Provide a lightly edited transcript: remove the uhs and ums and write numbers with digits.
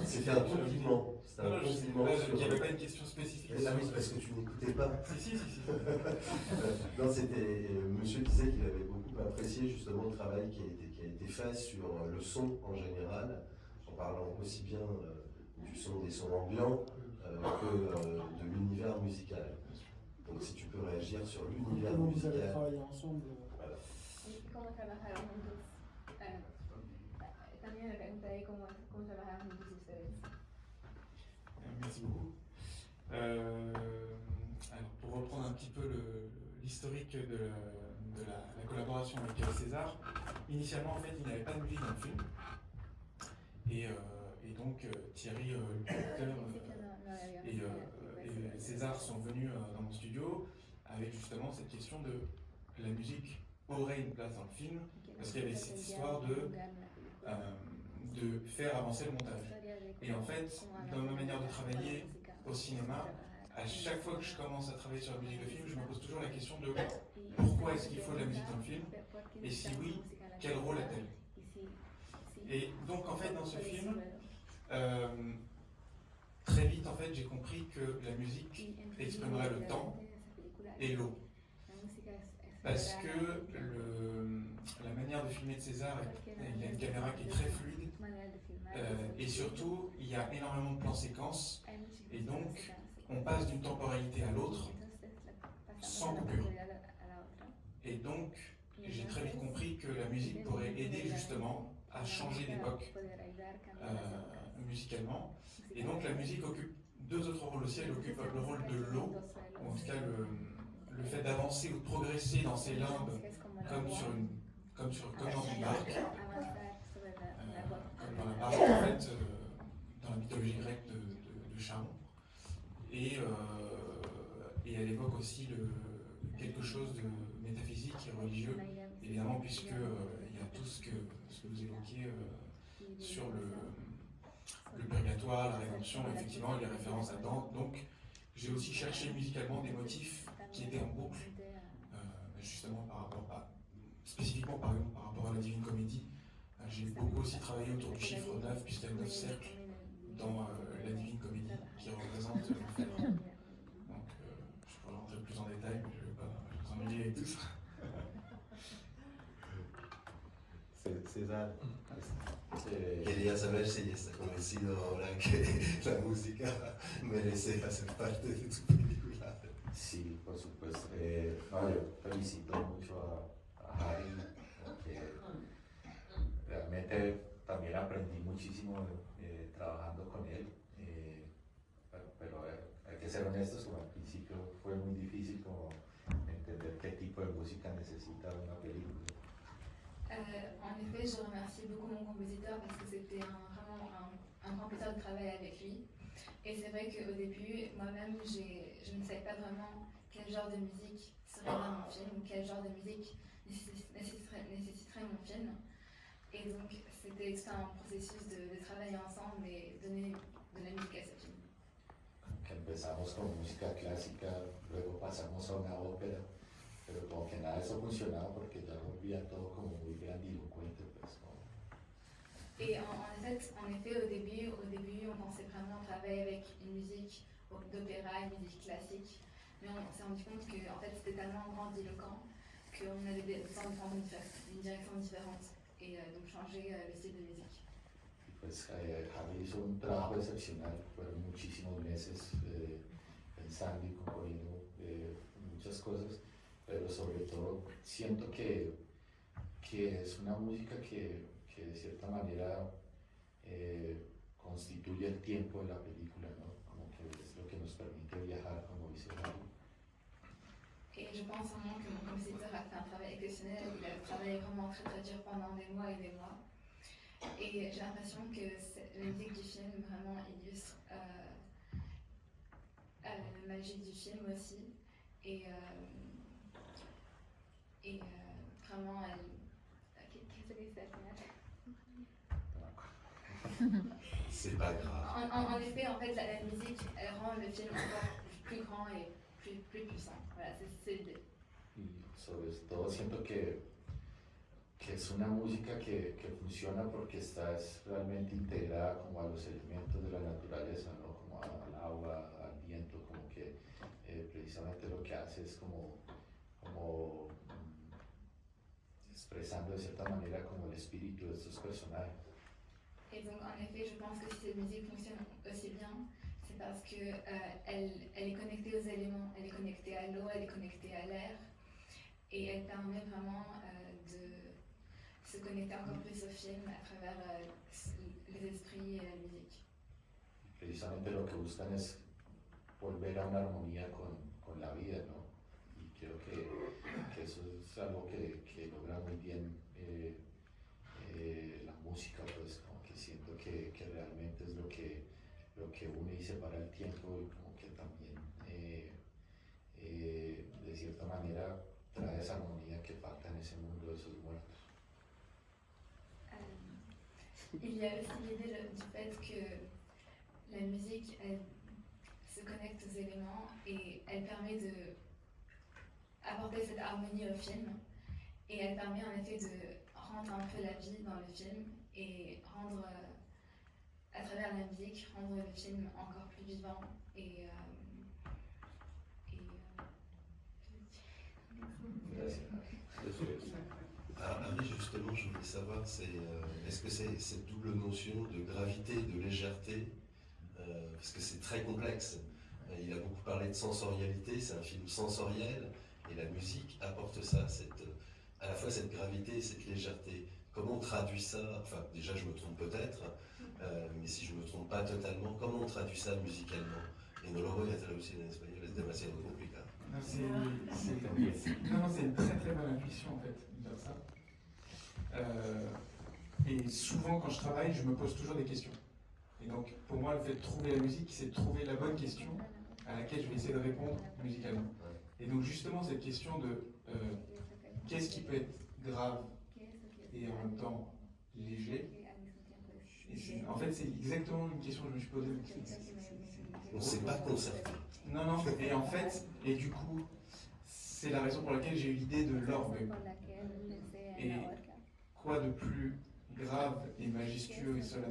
C'était un compliment. C'était un compliment. Il n'y avait pas une question spécifique. Ah oui, c'est parce que tu n'écoutais pas. Si. Non, c'était. Monsieur disait qu'il avait beaucoup apprécié justement le travail qui a été fait sur le son en général, en parlant aussi bien du son des sons ambiants que de l'univers musical. Donc si tu peux réagir sur l'univers Comment vous musical. avez travaillé ensemble? Voilà. ¿Cómo trabajaron juntos? También me preguntaré cómo trabajaron juntos ustedes. Merci beaucoup. Alors, pour reprendre un petit peu l'historique de la collaboration avec César, initialement en fait il n'y avait pas de musique dans le film. Et donc Thierry, le producteur, et César sont venus dans mon studio avec justement cette question de la musique aurait une place dans le film, parce qu'il y avait cette histoire de faire avancer le montage. Et en fait, dans ma manière de travailler au cinéma, à chaque fois que je commence à travailler sur la musique de film, je me pose toujours la question de pourquoi est-ce qu'il faut de la musique dans le film, et si oui, quel rôle a-t-elle? Et donc en fait dans ce film, très vite en fait j'ai compris que la musique exprimerait le temps et l'eau. Parce que la manière de filmer de César, il y a une caméra qui est très fluide, et surtout il y a énormément de plans séquences, et donc on passe d'une temporalité à l'autre sans coupure. Et donc j'ai très vite compris que la musique pourrait aider justement à changer d'époque musicalement. Et donc la musique occupe deux autres rôles aussi. Elle occupe le rôle de l'eau, ou en tout cas le fait d'avancer ou de progresser dans ses limbes comme dans une barque, comme dans la barque en fait dans la mythologie grecque de Charon. Et elle évoque aussi quelque chose de métaphysique et religieux, évidemment, puisque il y a tout ce que vous évoquiez sur le purgatoire, la rédemption, effectivement, il y a référence à Dante. Donc j'ai aussi cherché musicalement des motifs qui étaient en boucle, justement spécifiquement par exemple par rapport à la Divine Comédie. J'ai beaucoup aussi travaillé autour du chiffre 9, puisqu'il y a 9 cercles dans la Divine Comédie qui représente l'enfer. Donc je pourrais rentrer plus en détail, mais je ne vais pas vous ennuyer avec tout ça. César, quería saber si estás convencido ahora que la música merece hacer parte de tu película. Sí, por supuesto. No, yo felicito mucho a Harry, porque realmente también aprendí muchísimo trabajando con él, pero hay que ser honestos, como al principio fue muy difícil como entender qué tipo de música necesita una película. En effet, je remercie beaucoup mon compositeur parce que c'était vraiment un grand plaisir de travailler avec lui. Et c'est vrai qu'au début, moi-même, je ne savais pas vraiment quel genre de musique serait dans mon film ou quel genre de musique nécessiterait mon film. Et donc, c'était tout un processus de travailler ensemble et donner de la musique à ce film. Que empezamos con música clásica, luego pasamos a una ópera, pero como que nada de eso funcionaba porque ya volvía todo como muy grandilocuente, pues, ¿no? Et en effet, au début, on pensait vraiment travailler avec une musique d'opéra, une musique classique, mais on s'est rendu compte que en fait, c'était tellement grandiloquent qu'on avait besoin de prendre une direction différente et donc changer le style de musique. Pues Harry hizo un trabajo excepcional, fueron muchísimos meses pensando y componiendo muchas cosas, pero sobre todo siento que es una música que de cierta manera constituye el tiempo de la película, ¿no? Como que es lo que nos permite viajar, como dice Harry. Et je pense vraiment que mon compositeur a fait un travail exceptionnel, il a travaillé vraiment très très dur pendant des mois et des mois. Et j'ai l'impression que la musique du film vraiment illustre la magie du film aussi. Et vraiment, qu'est-ce que c'est C'est pas grave. En effet, en fait, la musique, elle rend le film encore plus grand et plus puissant. Voilà, c'est l'idée. Y sobre todo siento que que es una música que funciona porque está realmente integrada como a los elementos de la naturaleza, ¿no? Como al agua, al viento, como que precisamente lo que hace es como expresando de cierta manera como el espíritu de estos personajes. Et donc, en effet, je pense que si cette musique fonctionne aussi bien, c'est parce que elle est connectée aux éléments, elle est connectée à l'eau, elle est connectée à l'air, et elle permet vraiment de se connecter encore plus au film à travers les esprits et la musique. Precisamente lo que buscan es volver a una armonía con la vida, ¿no? Y creo que eso es algo que logra muy bien la música, pues como que siento que realmente es lo que une y separa el tiempo y como que también de cierta manera trae esa armonía que falta en ese mundo de esos muertos. Il y a aussi l'idée du fait que la musique, elle se connecte aux éléments et elle permet de apporter cette harmonie au film, et elle permet en effet de rendre un peu la vie dans le film et rendre, à travers la musique, rendre le film encore plus vivant et Harry, justement, je voulais savoir, est-ce que c'est cette double notion de gravité, de légèreté, parce que c'est très complexe. Il a beaucoup parlé de sensorialité, c'est un film sensoriel, et la musique apporte ça, à la fois cette gravité et cette légèreté. Comment on traduit ça? Enfin, déjà, je me trompe peut-être, mais si je ne me trompe pas totalement, comment on traduit ça musicalement? Et no lo voy a traducir en espagnol, es demasiado complicado. Non, c'est une très très bonne intuition en fait, de dire ça. Et souvent quand je travaille, je me pose toujours des questions. Et donc pour moi, le fait de trouver la musique, c'est de trouver la bonne question à laquelle je vais essayer de répondre musicalement. Et donc justement cette question de qu'est-ce qui peut être grave et en même temps léger. Et en fait, c'est exactement une question que je me suis posée. On ne s'est pas concerté. Non, et en fait, et du coup, c'est la raison pour laquelle j'ai eu l'idée de l'orgue. Et quoi de plus grave et majestueux et solennel